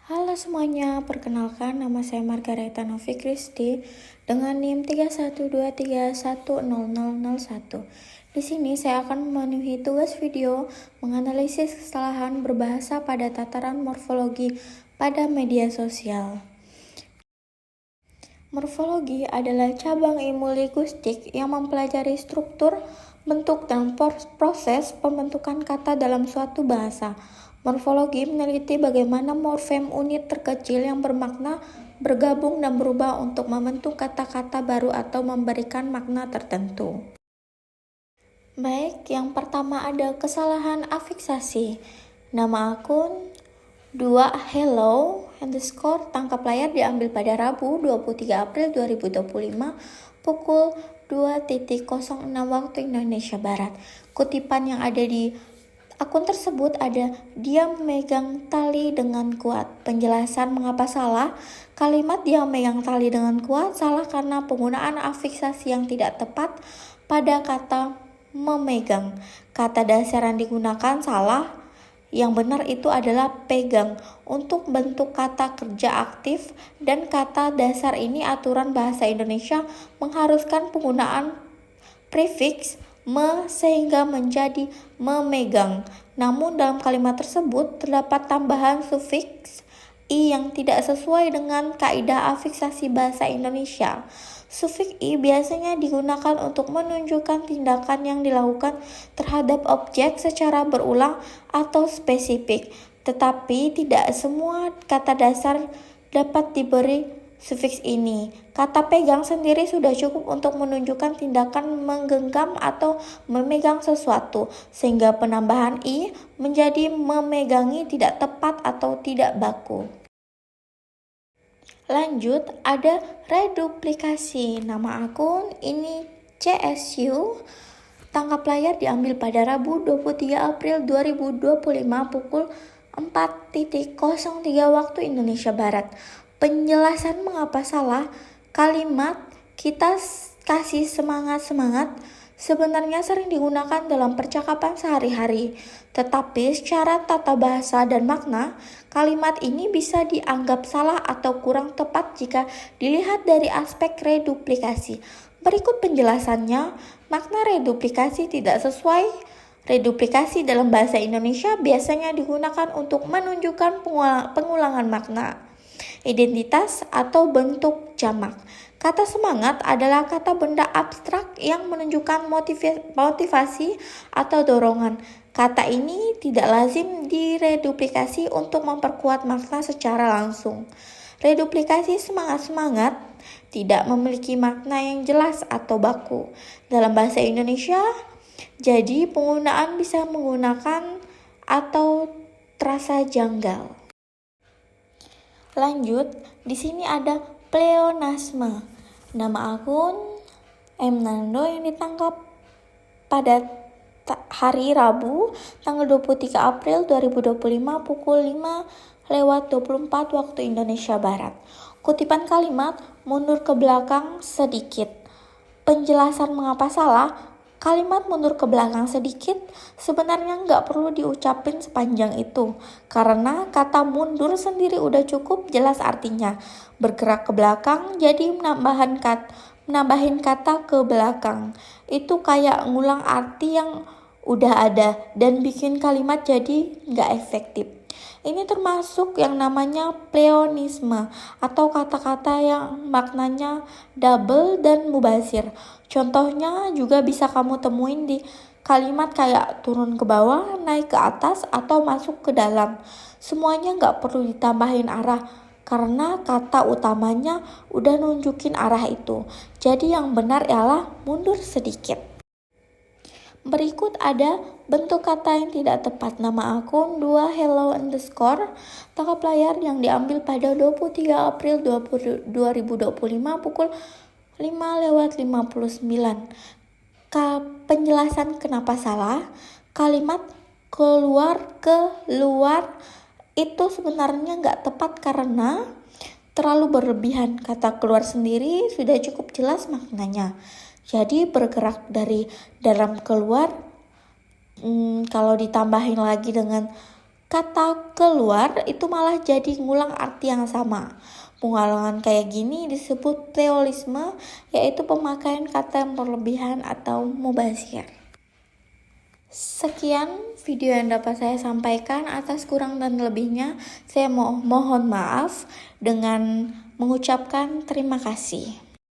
Halo semuanya, perkenalkan nama saya Margareta Novi Kristi dengan NIM 3123100001. Di sini saya akan memenuhi tugas video menganalisis kesalahan berbahasa pada tataran morfologi pada media sosial. Morfologi adalah cabang ilmu linguistik yang mempelajari struktur, bentuk, dan proses pembentukan kata dalam suatu bahasa. Morfologi meneliti bagaimana morfem unit terkecil yang bermakna bergabung dan berubah untuk membentuk kata-kata baru atau memberikan makna tertentu. Baik, yang pertama ada kesalahan afiksasi. Nama akun 2 hello tangkap layar diambil pada Rabu 23 April 2025 pukul 2.06 waktu Indonesia Barat. Kutipan yang ada di akun tersebut ada dia memegang tali dengan kuat. Penjelasan mengapa salah. Kalimat dia memegang tali dengan kuat salah karena penggunaan afiksasi yang tidak tepat pada kata memegang. Kata dasar yang digunakan salah. Yang benar itu adalah pegang untuk bentuk kata kerja aktif, dan kata dasar ini aturan bahasa Indonesia mengharuskan penggunaan prefiks me sehingga menjadi memegang. Namun dalam kalimat tersebut terdapat tambahan sufiks i yang tidak sesuai dengan kaidah afiksasi bahasa Indonesia. Sufiks i biasanya digunakan untuk menunjukkan tindakan yang dilakukan terhadap objek secara berulang atau spesifik, tetapi tidak semua kata dasar dapat diberi sufiks ini. Kata pegang sendiri sudah cukup untuk menunjukkan tindakan menggenggam atau memegang sesuatu, sehingga penambahan i menjadi memegangi tidak tepat atau tidak baku. Lanjut, ada reduplikasi. Nama akun ini CSU. Tangkap layar diambil pada Rabu 23 April 2025 pukul 4.03 waktu Indonesia Barat. Penjelasan mengapa salah. Kalimat kita kasih semangat sebenarnya sering digunakan dalam percakapan sehari-hari, tetapi secara tata bahasa dan makna, kalimat ini bisa dianggap salah atau kurang tepat jika dilihat dari aspek reduplikasi. Berikut penjelasannya. Makna reduplikasi tidak sesuai. Reduplikasi dalam bahasa Indonesia biasanya digunakan untuk menunjukkan pengulangan makna, identitas, atau bentuk jamak. Kata semangat adalah kata benda abstrak yang menunjukkan motivasi atau dorongan. Kata ini tidak lazim direduplikasi untuk memperkuat makna secara langsung. Reduplikasi semangat tidak memiliki makna yang jelas atau baku dalam bahasa Indonesia, jadi penggunaan bisa menggunakan atau terasa janggal. Lanjut, di sini ada pleonasme. Nama akun M Nando yang ditangkap pada hari Rabu tanggal 23 April 2025 pukul 5:24 waktu Indonesia Barat. Kutipan kalimat mundur ke belakang sedikit. Penjelasan mengapa salah. Kalimat mundur ke belakang sedikit sebenarnya nggak perlu diucapin sepanjang itu, karena kata mundur sendiri udah cukup jelas artinya. Bergerak ke belakang jadi menambahin kata ke belakang. Itu kayak ngulang arti yang udah ada dan bikin kalimat jadi nggak efektif. Ini termasuk yang namanya pleonasme atau kata-kata yang maknanya double dan mubazir. Contohnya juga bisa kamu temuin di kalimat kayak turun ke bawah, naik ke atas, atau masuk ke dalam. Semuanya nggak perlu ditambahin arah karena kata utamanya udah nunjukin arah itu. Jadi yang benar ialah mundur sedikit. Berikut ada bentuk kata yang tidak tepat. Nama akun 2 hello tangkap layar yang diambil pada 23 April 2025 pukul 5:59. Penjelasan kenapa salah. Kalimat keluar itu sebenarnya nggak tepat karena terlalu berlebihan. Kata keluar sendiri sudah cukup jelas maknanya. Jadi bergerak dari dalam keluar, kalau ditambahin lagi dengan kata keluar itu malah jadi ngulang arti yang sama. Pengulangan kayak gini disebut pleonasme, yaitu pemakaian kata yang berlebihan atau mubazir. Sekian video yang dapat saya sampaikan. Atas kurang dan lebihnya saya mohon maaf dengan mengucapkan terima kasih.